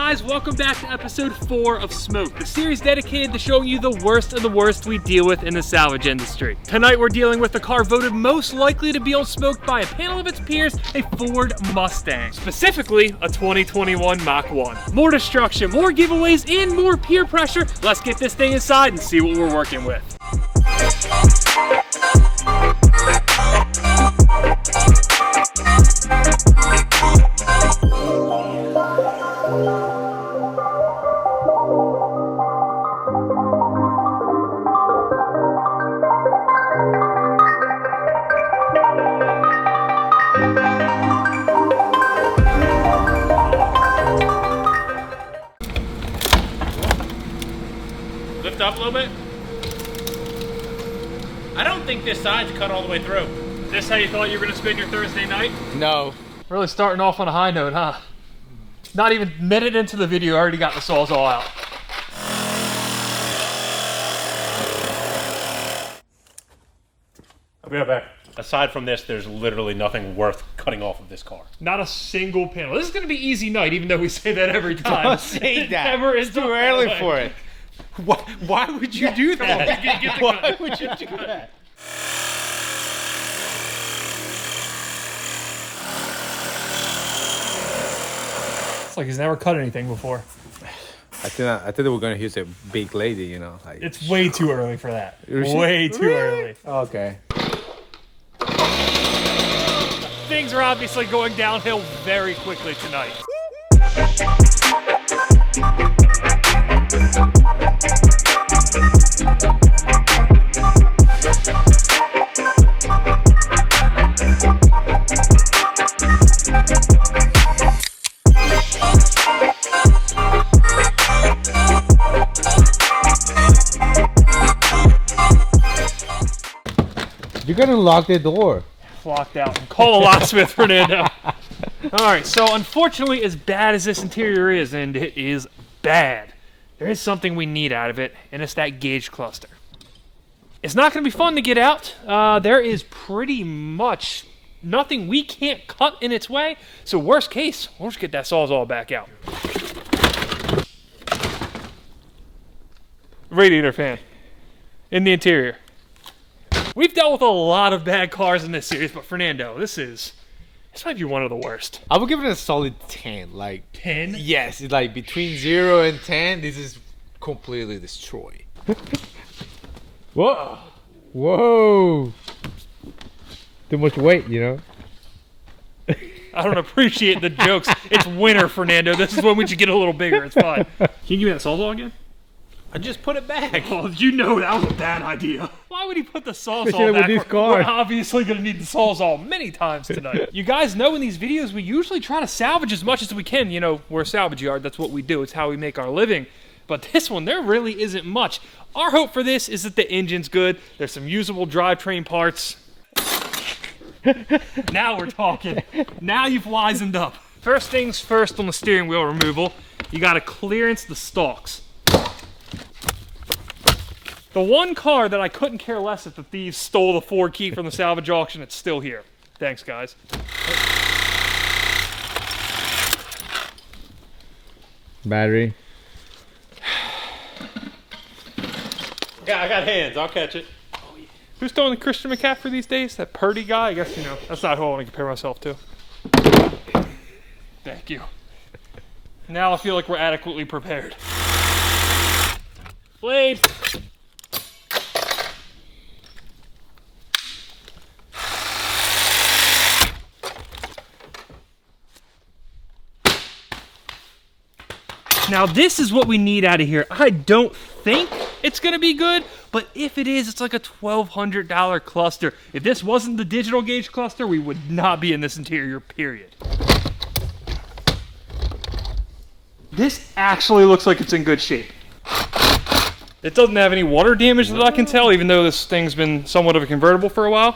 guys, welcome back to episode 4 of Smoke, the series dedicated to showing you the worst of the worst we deal with in the salvage industry. Tonight we're dealing with the car voted most likely to be on Smoke by a panel of its peers, a Ford Mustang. Specifically, a 2021 Mach 1. More destruction, more giveaways, and more peer pressure. Let's get this thing inside and see what we're working with. Lift up a little bit. I don't think this side's cut all the way through. This how you thought you were gonna spend your Thursday night? No. Really starting off on a high note, huh? Not even a minute into the video, I already got the saws all out. I'll be right back. Aside from this, there's literally nothing worth cutting off of this car. Not a single panel. This is gonna be easy night, even though we say that every time. Don't say that. It's too early for it. Why would you do that? Why would you do that? It's like he's never cut anything before. I thought they were gonna use a big lady, you know. Like, It's way too early for that. Really? Way too early. okay. Things are obviously going downhill very quickly tonight. You're gonna lock the door. Locked out. Call a locksmith, Fernando. Alright, so unfortunately, as bad as this interior is, and it is bad, there is something we need out of it, and it's that gauge cluster. It's not going to be fun to get out. There is pretty much nothing we can't cut in its way, so worst case, we'll just get that Sawzall back out. Radiator fan in the interior. We've dealt with a lot of bad cars in this series, but Fernando, this might be one of the worst. I would give it a solid 10. Like 10? Yes, it's like between 0 and 10. This is completely destroyed. Whoa! Whoa! Too much weight, you know. I don't appreciate the jokes. It's winter, Fernando. This is when we should get a little bigger. It's fine. Can you give me that Sawzall again? I just put it back. Oh, you know that was a bad idea. Why would he put the Sawzall with back? these cars. We're obviously going to need the Sawzall many times tonight. You guys know in these videos, we usually try to salvage as much as we can. You know, we're a salvage yard. That's what we do. It's how we make our living. But this one, there really isn't much. Our hope for this is that the engine's good. There's some usable drivetrain parts. Now we're talking. Now you've wisened up. First things first on the steering wheel removal, you got to clearance the stalks. The one car that I couldn't care less if the thieves stole the Ford key from the salvage auction, it's still here. Thanks, guys. Battery. Yeah, I got hands. I'll catch it. Who's throwing the Christian McCaffrey these days? That Purdy guy? I guess, you know, that's not who I want to compare myself to. Thank you. Now I feel like we're adequately prepared. Blade. Now this is what we need out of here. I don't think it's gonna be good, but if it is, it's like a $1,200 cluster. If this wasn't the digital gauge cluster, we would not be in this interior, period. This actually looks like it's in good shape. It doesn't have any water damage that I can tell, even though this thing's been somewhat of a convertible for a while.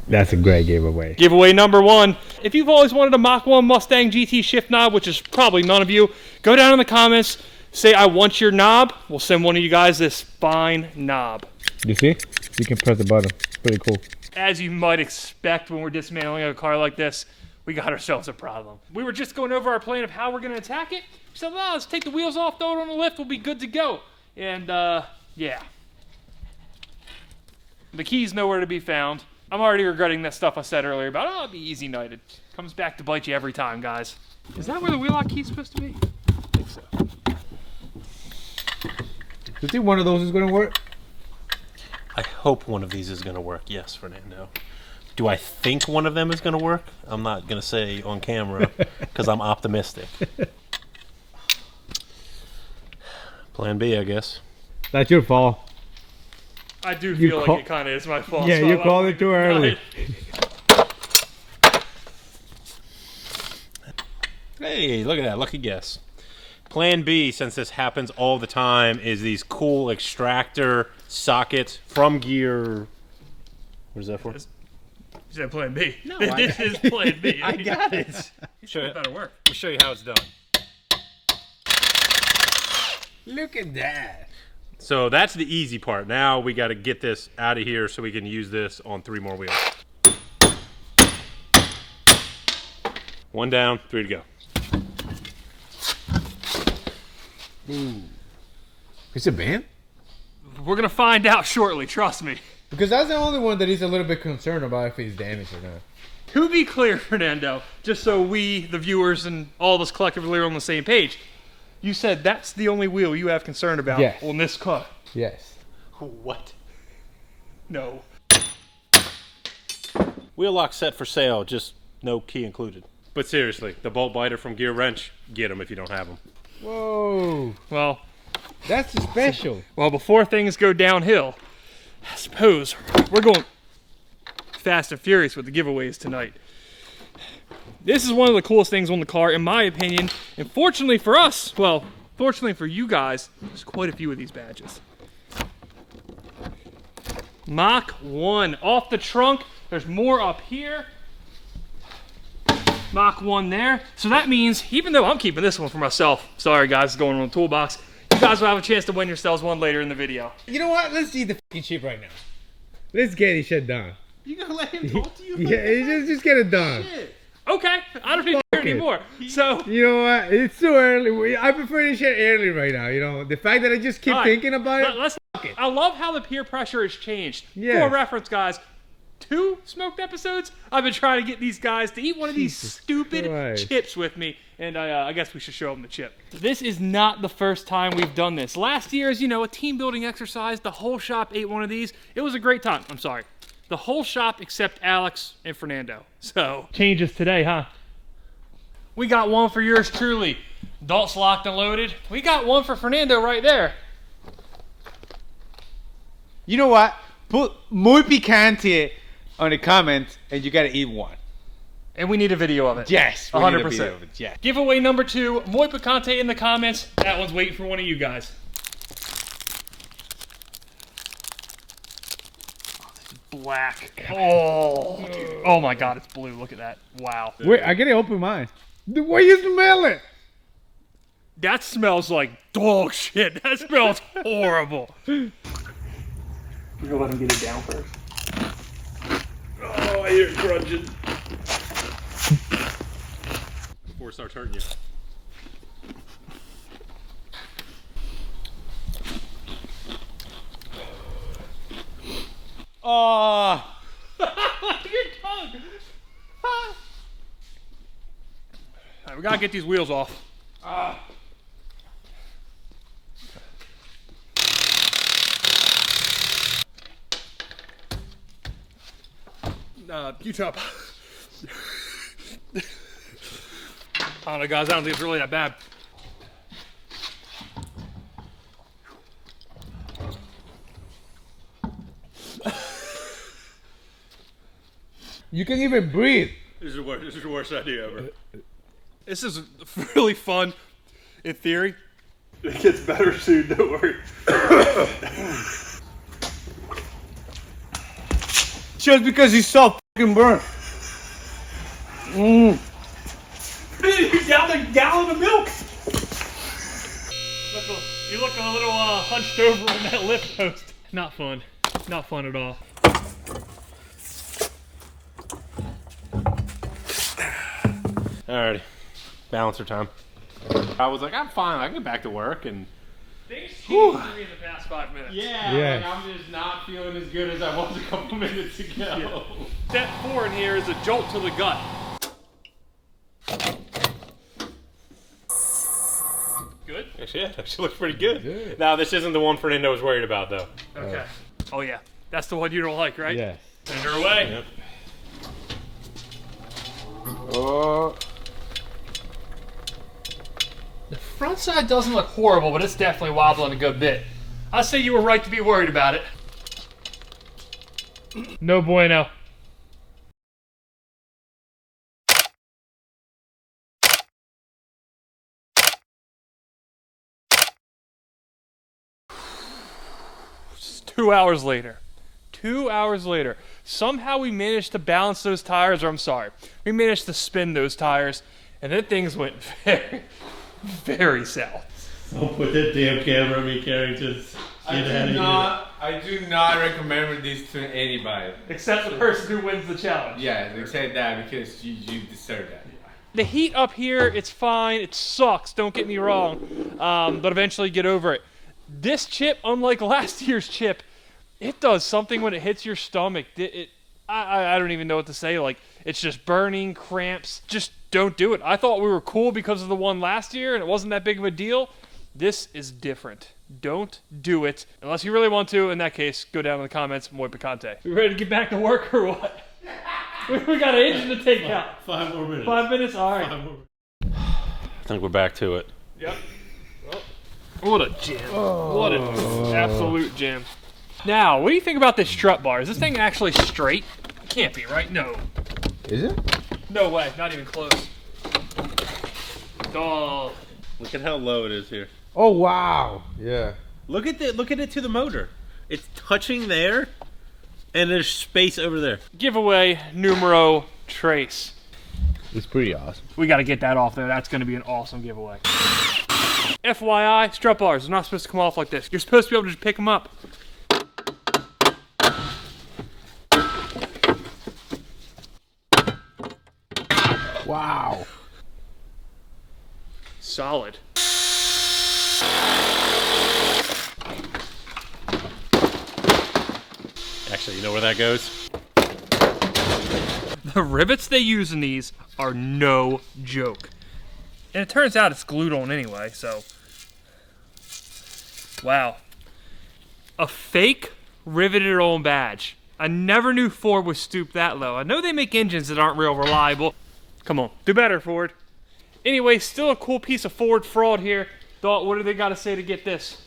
That's a great giveaway. Giveaway number 1. If you've always wanted a Mach 1 Mustang GT shift knob, which is probably none of you, go down in the comments, say I want your knob. We'll send one of you guys this fine knob. You see? You can press the button. Pretty cool. As you might expect when we're dismantling a car like this, we got ourselves a problem. We were just going over our plan of how we're going to attack it. We said, well, let's take the wheels off, throw it on the lift, we'll be good to go. And, yeah. The key's nowhere to be found. I'm already regretting that stuff I said earlier about, oh, it'll be easy nighted. Comes back to bite you every time, guys. Is that where the wheel lock key's supposed to be? I think so. Do you think one of those is going to work? I hope one of these is going to work. Yes, Fernando. Do I think one of them is going to work? I'm not going to say on camera because I'm optimistic. Plan B, I guess. That's your fault. I do feel like it kind of is my fault. Yeah, so you called it too early. Hey, look at that. Lucky guess. Plan B, since this happens all the time, is these cool extractor sockets from gear. What is that for? You said plan B. No, this is plan B. I got it. Show you better work. We'll show you how it's done. Look at that. So that's the easy part. Now we got to get this out of here so we can use this on 3 more wheels. 1 down, 3 to go. Ooh. It's a band? We're going to find out shortly, trust me. Because that's the only one that he's a little bit concerned about if he's damaged or not. To be clear, Fernando, just so we, the viewers, and all of us collectively are on the same page, you said that's the only wheel you have concern about on this car. Yes. What? No. Wheel lock set for sale, just no key included. But seriously, the bolt biter from Gear Wrench, get them if you don't have them. Whoa. Well, that's special. Well, before things go downhill, I suppose we're going fast and furious with the giveaways tonight. This is one of the coolest things on the car, in my opinion. And fortunately for us, well, fortunately for you guys, there's quite a few of these badges. Mach 1 off the trunk. There's more up here. Mach 1 there. So that means, even though I'm keeping this one for myself, sorry guys, it's going on the toolbox, you guys will have a chance to win yourselves one later in the video. You know what? Let's eat the fucking chip right now. Let's get this shit done. You gonna let him talk to you? Yeah, just get it done. Shit. Okay, I don't need to hear anymore. So, you know what? It's too early. I prefer this shit early right now. You know, the fact that I just keep thinking about it. I love how the peer pressure has changed. Yeah. For reference, guys, 2 smoked episodes, I've been trying to get these guys to eat one of these stupid chips with me, and I guess we should show them the chip. This is not the first time we've done this. Last year, as you know, a team building exercise, the whole shop ate one of these. It was a great time. I'm sorry. The whole shop except Alex and Fernando. So, changes today, huh? We got one for yours truly. Adults locked and loaded. We got one for Fernando right there. You know what? Put muy picante on the comments and you gotta eat one. And we need a video of it. Yes, 100%. Yes. Giveaway number 2, muy picante in the comments. That one's waiting for one of you guys. Black. Oh, dude. Oh my God, it's blue. Look at that. Wow. Wait, I gotta open mine. The way you smell it. That smells like dog shit. That smells horrible. We're gonna let him get it down first. Oh, I hear it crunching. Before it starts hurting you. Oh. Your tongue. All right, we gotta get these wheels off. Q-top. I don't know, guys. I don't think it's really that bad. You can even breathe. This is the worst idea ever. This is really fun, in theory. It gets better soon, don't worry. Just because he's so fucking burnt. You down a gallon of milk. You look a little hunched over on that lift post. Not fun. Not fun at all. Alrighty. Balancer time. I was like, I'm fine. I can get back to work. And Things changed for me in the past 5 minutes. yeah, like I'm just not feeling as good as I was a couple minutes ago. Yeah. Step 4 in here is a jolt to the gut. Good? Actually, yeah, it actually looks pretty good. Now, this isn't the one Fernando was worried about, though. Okay. Oh, yeah. That's the one you don't like, right? Yeah. Send her away. Yep. The front side doesn't look horrible, but it's definitely wobbling a good bit. I say you were right to be worried about it. No bueno. It's 2 hours later. 2 hours later. Somehow we managed to balance those tires, or I'm sorry, we managed to spin those tires, and then things went very, very south. Don't put that damn camera on me, Carrington. I do not recommend this to anybody. Except the person who wins the challenge. Yeah, except that because you deserve that. The heat up here, it's fine. It sucks, don't get me wrong. But eventually get over it. This chip, unlike last year's chip, it does something when it hits your stomach. I don't even know what to say. Like, it's just burning, cramps. Just don't do it. I thought we were cool because of the one last year and it wasn't that big of a deal. This is different. Don't do it. Unless you really want to. In that case, go down in the comments, Muy Picante. We ready to get back to work or what? We got an engine to take out. 5 more minutes. 5 minutes? All right. I think we're back to it. Yep. Oh, what a jam. What an absolute jam. Now, what do you think about this strut bar? Is this thing actually straight? It can't be, right? No. Is it? No way. Not even close. Oh. Look at how low it is here. Oh wow. Yeah. Look at it to the motor. It's touching there, and there's space over there. Giveaway numero trace. It's pretty awesome. We got to get that off there. That's going to be an awesome giveaway. FYI, strut bars are not supposed to come off like this. You're supposed to be able to just pick them up. Wow. Solid. Actually, you know where that goes? The rivets they use in these are no joke. And it turns out it's glued on anyway, so. Wow. A fake riveted on badge. I never knew Ford would stoop that low. I know they make engines that aren't real reliable. Come on, do better, Ford. Anyway, still a cool piece of Ford fraud here. Thought, what do they got to say to get this?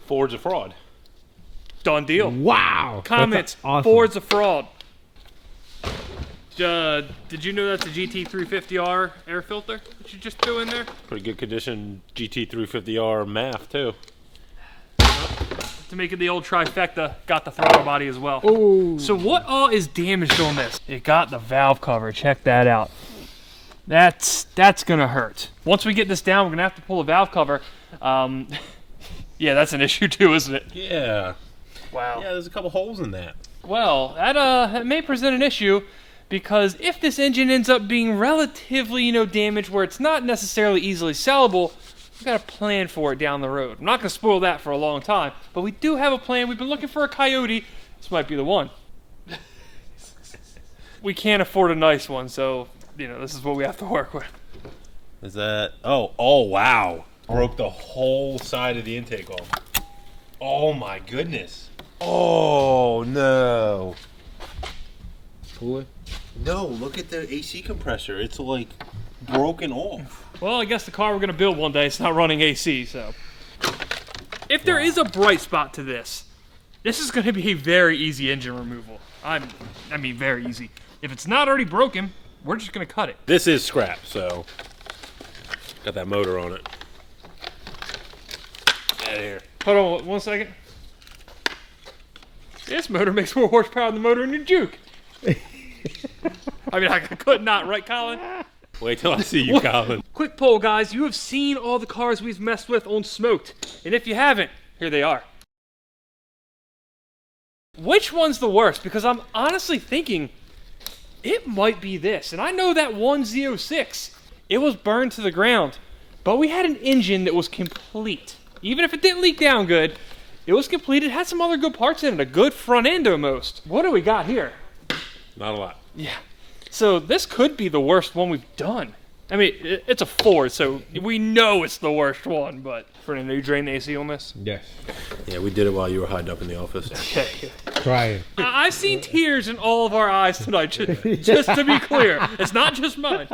Ford's a fraud. Done deal. Wow. Comments, Awesome. Ford's a fraud. Did you know that's a GT350R air filter that you just threw in there? Pretty good condition GT350R MAF, too. To make it the old trifecta, got the throttle body as well. Ooh. So what all is damaged on this? It got the valve cover, check that out. That's gonna hurt. Once we get this down, we're gonna have to pull the valve cover. Yeah, that's an issue too, isn't it? Yeah. Wow. Yeah, there's a couple holes in that. Well, that may present an issue because if this engine ends up being relatively, damaged where it's not necessarily easily sellable, we've got a plan for it down the road. I'm not going to spoil that for a long time, but we do have a plan. We've been looking for a Coyote. This might be the one. We can't afford a nice one, so, this is what we have to work with. Is that... Oh, wow. Broke the whole side of the intake off. Oh, my goodness. Oh, no. Pull it. No, look at the AC compressor. It's, like, broken off. Well, I guess the car we're going to build one day, it's not running AC, so. If there is a bright spot to this is going to be a very easy engine removal. I mean, very easy. If it's not already broken, we're just going to cut it. This is scrap, so got that motor on it. Out of here. Hold on 1 second. This motor makes more horsepower than the motor in your Juke. I mean, I could not, right, Colin? Wait till I see you, Colin. Quick poll, guys. You have seen all the cars we've messed with on Smoked. And if you haven't, here they are. Which one's the worst? Because I'm honestly thinking it might be this. And I know that one Z06 It was burned to the ground. But we had an engine that was complete. Even if it didn't leak down good, it was complete. It had some other good parts in it, a good front end almost. What do we got here? Not a lot. Yeah. So this could be the worst one we've done. I mean, it's a Ford, so we know it's the worst one, but... Fernando, you drain the AC on this? Yes. Yeah, we did it while you were hiding up in the office. Okay. Try it. I've seen tears in all of our eyes tonight, just to be clear. It's not just mine.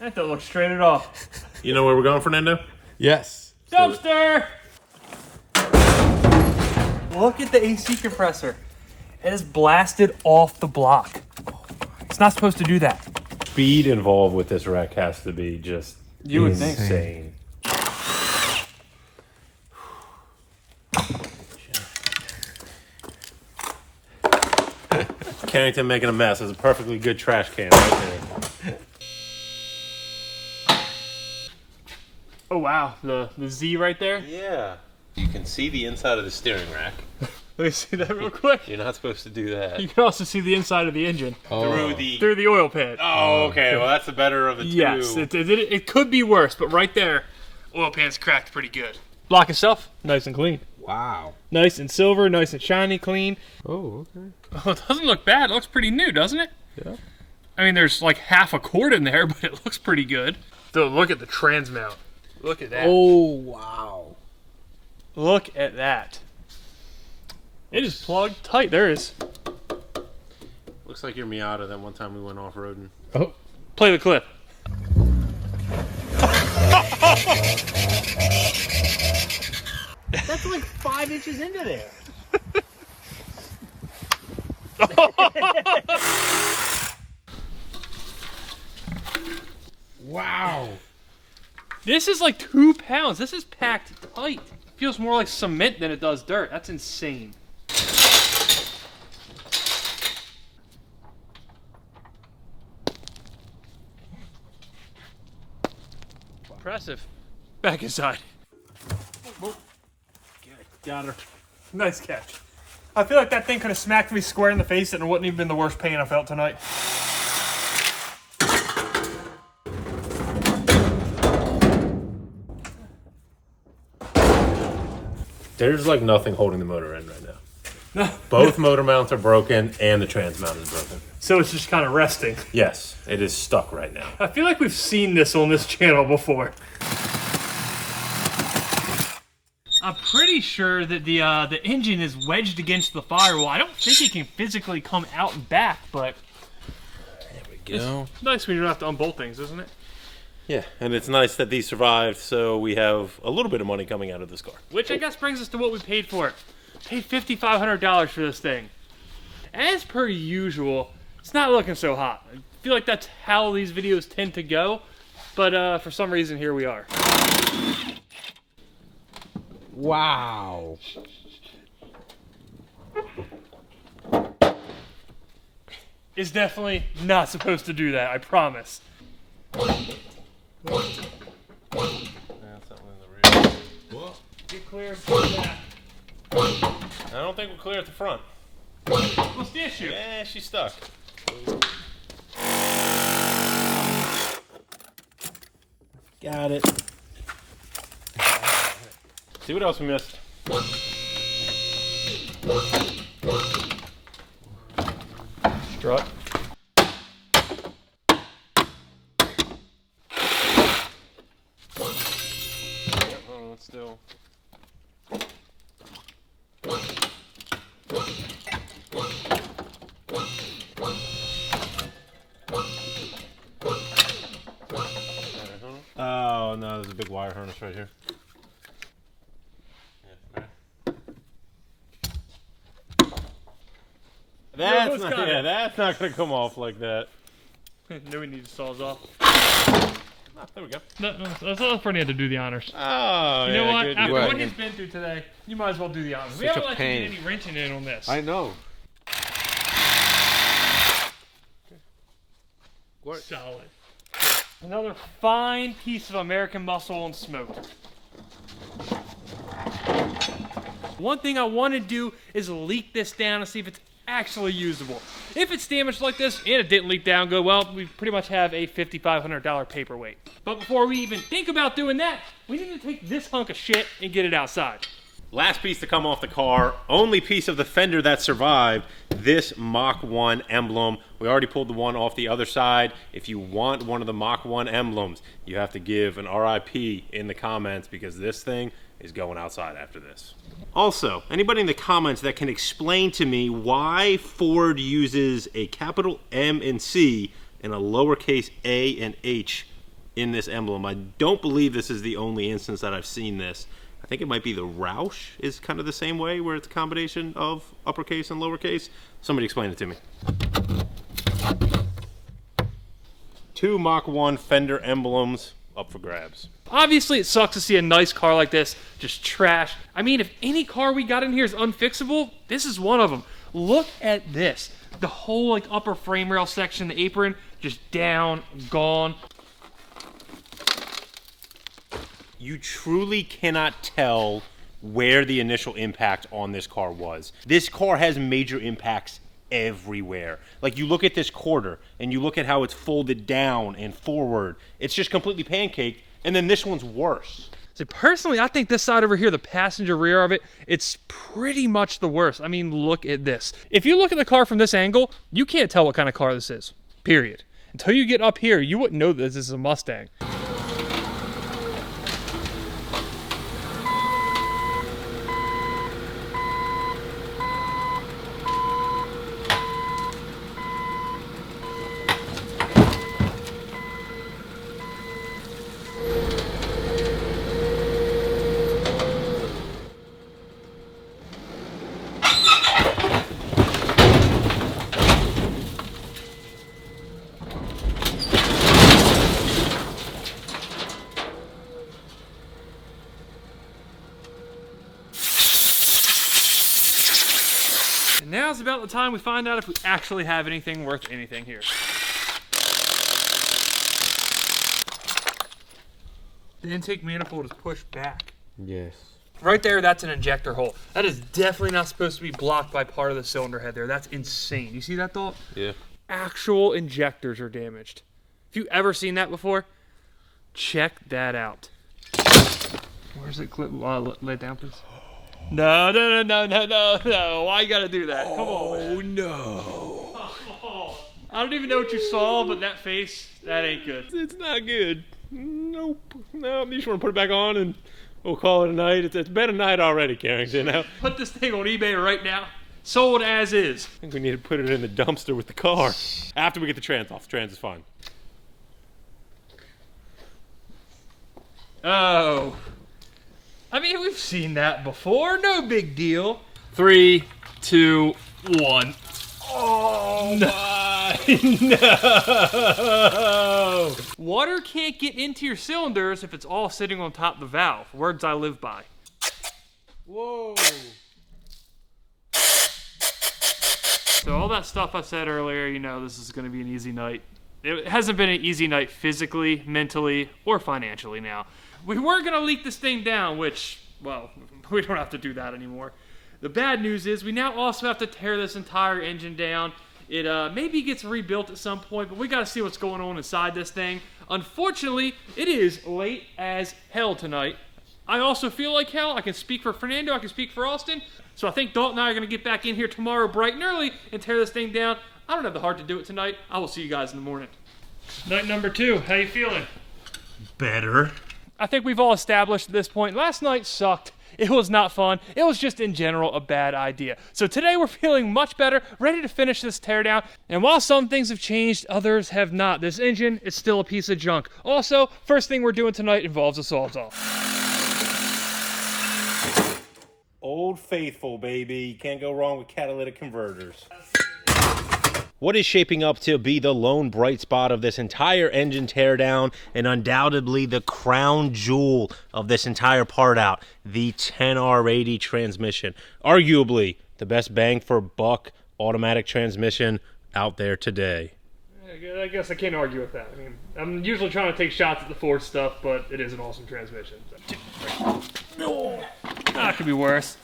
That don't look straight at all. You know where we're going, Fernando? Yes. Dumpster! Look at the AC compressor. It is blasted off the block. It's not supposed to do that. Speed involved with this wreck has to be just You would think. insane. Carrington making a mess. It's a perfectly good trash can right there. Oh wow, the Z right there. Yeah. You can see the inside of the steering rack. Let me see that real quick. You're not supposed to do that. You can also see the inside of the engine Through through the oil pan. Oh, okay. Well, that's the better of the two. Yes, it could be worse, but right there, oil pan's cracked pretty good. Block itself, nice and clean. Wow. Nice and silver, nice and shiny, clean. Oh, okay. Oh, it doesn't look bad. It looks pretty new, doesn't it? Yeah. I mean, there's like half a cord in there, but it looks pretty good. So look at the trans mount. Look at that. Oh, wow. Look at that. It is plugged tight. There it is. Looks like your Miata that one time we went off-roading. Oh. Play the clip. That's like 5 inches into there. Wow. This is like 2 pounds. This is packed tight. Feels more like cement than it does dirt. That's insane. Impressive. Back inside. Got her. Nice catch. I feel like that thing could have smacked me square in the face and it wouldn't even been the worst pain I felt tonight. There's like nothing holding the motor in right now. Both motor mounts are broken and the trans mount is broken. So it's just kind of resting. Yes, it is stuck right now. I feel like we've seen this on this channel before. I'm pretty sure that the engine is wedged against the firewall. I don't think it can physically come out and back, but There we go. it's nice when you don't have to unbolt things, isn't it? Yeah, and it's nice that these survived, so we have a little bit of money coming out of this car. Which I guess brings us to what we paid for it. Paid $5,500 for this thing. As per usual, it's not looking so hot. I feel like that's how these videos tend to go, but for some reason, here we are. Wow. It's definitely not supposed to do that, I promise. That's something in the rear. Get clear of that. I don't think we're clear at the front. What's the issue? Yeah, she's stuck. Got it. See what else we missed. Strut. Oh, it's still. Oh no, there's a big wire harness right here. That's not, yeah, that's not gonna come off like that. Knew we needed saws off. Ah, there we go. No, let's let Fernando to do the honors. Oh, You know yeah, what? good. After Right. what he's been through today, you might as well do the honors. We Such haven't a let you pain. get any wrenching in on this. I know. Solid. Another fine piece of American muscle and smoked. One thing I want to do is leak this down and see if it's actually usable. If it's damaged like this and it didn't leak down good, well, we pretty much have a $5,500 paperweight. But before we even think about doing that, we need to take this hunk of shit and get it outside. Last piece to come off the car, only piece of the fender that survived, this Mach 1 emblem. We already pulled the one off the other side. If you want one of the Mach 1 emblems, you have to give an RIP in the comments because this thing is going outside after this. Also, anybody in the comments that can explain to me why Ford uses a capital M and C and a lowercase a and H in this emblem. I don't believe this is the only instance that I've seen this. I think it might be the Roush is kind of the same way, where it's a combination of uppercase and lowercase. Somebody explain it to me. 2 Mach 1 fender emblems up for grabs. Obviously, it sucks to see a nice car like this just trash. I mean, if any car we got in here is unfixable, this is one of them. Look at this. The whole like upper frame rail section, the apron, just down, gone. You truly cannot tell where the initial impact on this car was. This car has major impacts everywhere. Like, you look at this quarter and you look at how it's folded down and forward. It's just completely pancaked, and then this one's worse. So personally, I think this side over here, the passenger rear of it, it's pretty much the worst. I mean, look at this. If you look at the car from this angle, you can't tell what kind of car this is, period. Until you get up here, you wouldn't know that this is a Mustang. Now's about the time we find out if we actually have anything worth anything here. The intake manifold is pushed back. Yes. Right there, that's an injector hole. That is definitely not supposed to be blocked by part of the cylinder head there. That's insane. You see that, Thought? Yeah. Actual injectors are damaged. If you've ever seen that before, check that out. Where's it clip? Lay it down, please. No. Why you gotta do that? Come on, man. Oh, no. Oh, I don't even know what you saw, but that face, that ain't good. It's not good. Nope. No, you just want to put it back on and we'll call it a night. It's been a night already, Carrington. Put this thing on eBay right now. Sold as is. I think we need to put it in the dumpster with the car. After we get the trans off. The trans is fine. Oh. I mean, we've seen that before. No big deal. 3, 2, 1. Oh, no. Water can't get into your cylinders if it's all sitting on top of the valve. Words I live by. Whoa. So all that stuff I said earlier, you know, this is going to be an easy night. It hasn't been an easy night physically, mentally, or financially now. We were going to leak this thing down, which, well, we don't have to do that anymore. The bad news is we now also have to tear this entire engine down. It maybe gets rebuilt at some point, but we got to see what's going on inside this thing. Unfortunately, it is late as hell tonight. I also feel like hell. I can speak for Fernando. I can speak for Austin. So I think Dalton and I are going to get back in here tomorrow bright and early and tear this thing down. I don't have the heart to do it tonight. I will see you guys in the morning. Night number 2. How you feeling? Better. I think we've all established at this point, last night sucked. It was not fun. It was just in general a bad idea. So today we're feeling much better, ready to finish this teardown. And while some things have changed, others have not. This engine is still a piece of junk. Also, first thing we're doing tonight involves a sawed-off. Old Faithful, baby. Can't go wrong with catalytic converters. What is shaping up to be the lone bright spot of this entire engine teardown, and undoubtedly the crown jewel of this entire part out, the 10R80 transmission. Arguably the best bang for buck automatic transmission out there today. I guess I can't argue with that. I mean, I'm usually trying to take shots at the Ford stuff, but it is an awesome transmission. So. That could be worse.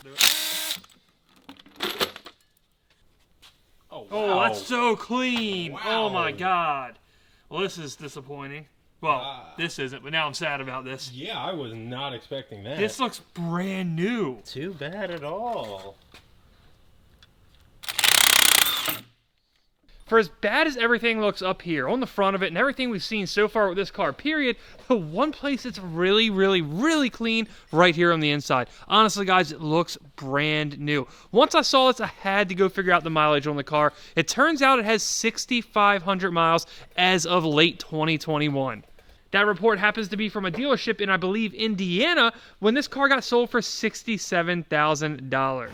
Oh, wow. Oh, that's so clean. Wow. Oh my God. Well, this is disappointing. Well, this isn't, but now I'm sad about this. Yeah, I was not expecting that. This looks brand new. Too bad at all. For as bad as everything looks up here on the front of it and everything we've seen so far with this car, period, the one place that's really, really, really clean right here on the inside. Honestly, guys, it looks brand new. Once I saw this, I had to go figure out the mileage on the car. It turns out it has 6,500 miles as of late 2021. That report happens to be from a dealership in, I believe, Indiana, when this car got sold for $67,000.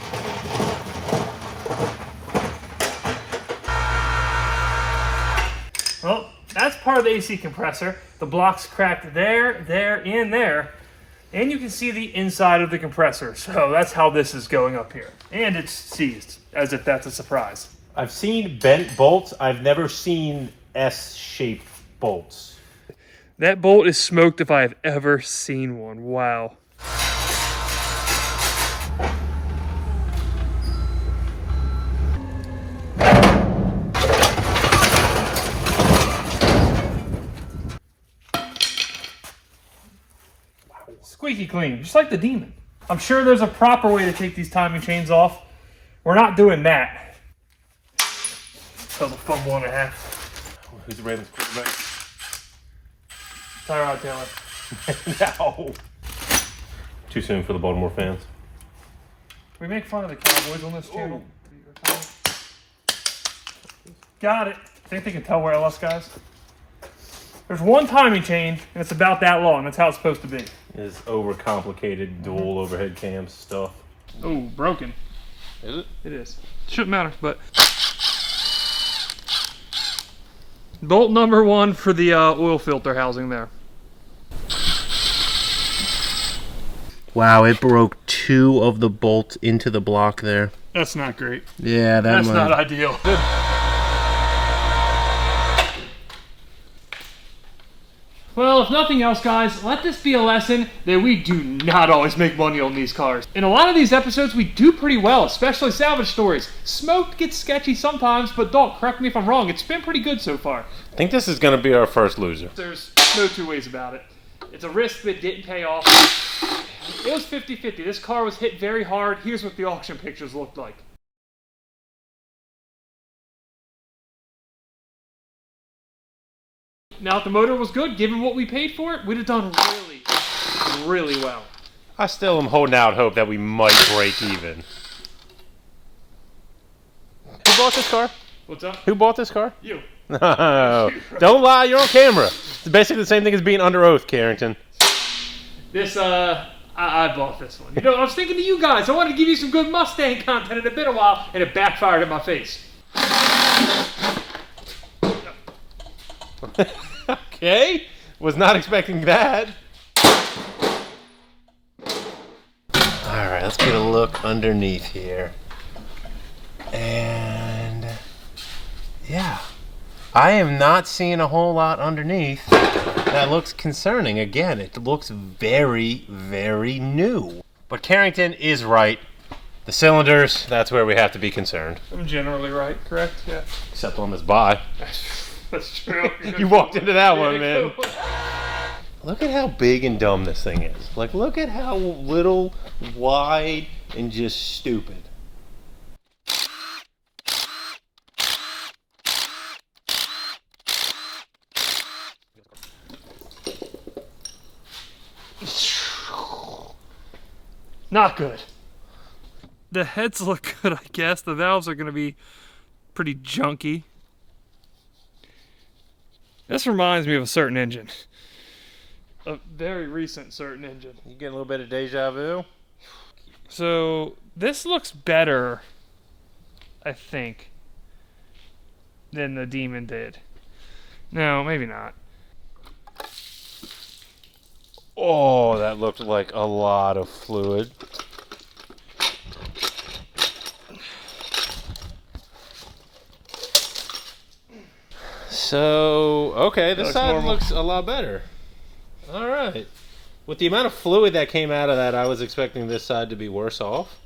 Well, that's part of the AC compressor. The block's cracked there, and there. And you can see the inside of the compressor. So that's how this is going up here. And it's seized, as if that's a surprise. I've seen bent bolts. I've never seen S-shaped bolts. That bolt is smoked if I have ever seen one. Wow. Squeaky clean, just like the Demon. I'm sure there's a proper way to take these timing chains off. We're not doing that. So the fumble and a half. Who's the Ravens quarterback? Tyrod Taylor. No. Too soon for the Baltimore fans. We make fun of the Cowboys on this channel. Got it. Think they can tell we're LS guys? There's one timing chain, and it's about that long. That's how it's supposed to be. Is overcomplicated dual overhead cam stuff. Oh, broken. Is it? It is. Shouldn't matter, but... Bolt number 1 for the oil filter housing there. Wow, it broke 2 of the bolts into the block there. That's not great. Yeah, That's not ideal. Well, if nothing else, guys, let this be a lesson that we do not always make money on these cars. In a lot of these episodes, we do pretty well, especially salvage stories. Smoked gets sketchy sometimes, but don't correct me if I'm wrong. It's been pretty good so far. I think this is going to be our first loser. There's no two ways about it. It's a risk that didn't pay off. It was 50-50. This car was hit very hard. Here's what the auction pictures looked like. Now, if the motor was good, given what we paid for it, we'd have done really, really well. I still am holding out hope that we might break even. Who bought this car? What's up? Who bought this car? You. No. Don't lie, you're on camera. It's basically the same thing as being under oath, Carrington. This, I bought this one. You know, I was thinking of you guys. I wanted to give you some good Mustang content. It had been a while, and it backfired in my face. Okay. Was not expecting that. Alright, let's get a look underneath here. And yeah. I am not seeing a whole lot underneath that looks concerning. Again, it looks very, very new. But Carrington is right. The cylinders, that's where we have to be concerned. I'm generally right, correct? Yeah. Except on this buy. That's true. You walked into that one, man. Look at how big and dumb this thing is. Like, look at how little, wide, and just stupid. Not good. The heads look good, I guess. The valves are going to be pretty junky. This reminds me of a certain engine. A very recent certain engine. You get a little bit of deja vu? So, this looks better, I think, than the Demon did. No, maybe not. Oh, that looked like a lot of fluid. So, okay, this looks side normal. looks a lot better. All right. With the amount of fluid that came out of that, I was expecting this side to be worse off.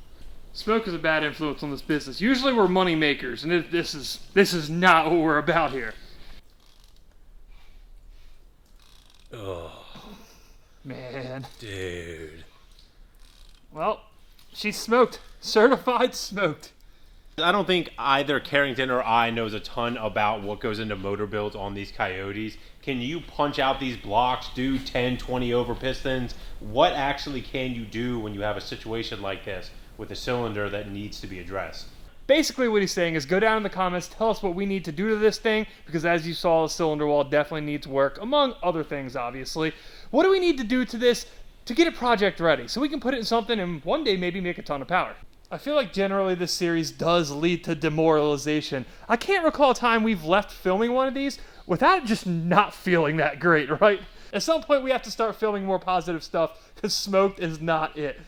Smoke is a bad influence on this business. Usually we're money makers, and this is not what we're about here. Oh, Man. dude. Well, she's smoked. Certified smoked. I don't think either Carrington or I knows a ton about what goes into motor builds on these Coyotes. Can you punch out these blocks, do 10, 20 over pistons? What actually can you do when you have a situation like this with a cylinder that needs to be addressed? Basically what he's saying is go down in the comments, tell us what we need to do to this thing, because as you saw, the cylinder wall definitely needs work, among other things, obviously. What do we need to do to this to get a project ready, so we can put it in something and one day maybe make a ton of power? I feel like generally this series does lead to demoralization. I can't recall a time we've left filming one of these without just not feeling that great, right? At some point we have to start filming more positive stuff, because smoked is not it.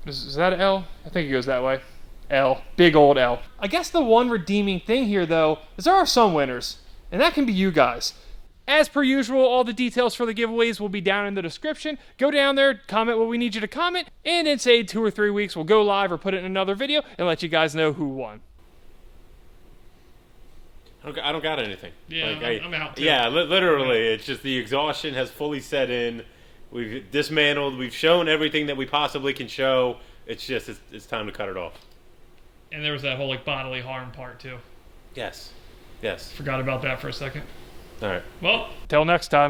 Is that an L? I think it goes that way. L. Big old L. I guess the one redeeming thing here, though, is there are some winners, and that can be you guys. As per usual, all the details for the giveaways will be down in the description. Go down there, comment what we need you to comment, and in, say, 2 or 3 weeks, we'll go live or put it in another video and let you guys know who won. I don't got anything. Yeah, I'm out, too. Yeah, literally, it's just the exhaustion has fully set in. We've dismantled, we've shown everything that we possibly can show. It's just, it's time to cut it off. And there was that whole, like, bodily harm part, too. Yes. Yes. Forgot about that for a second. All right. Well, till next time.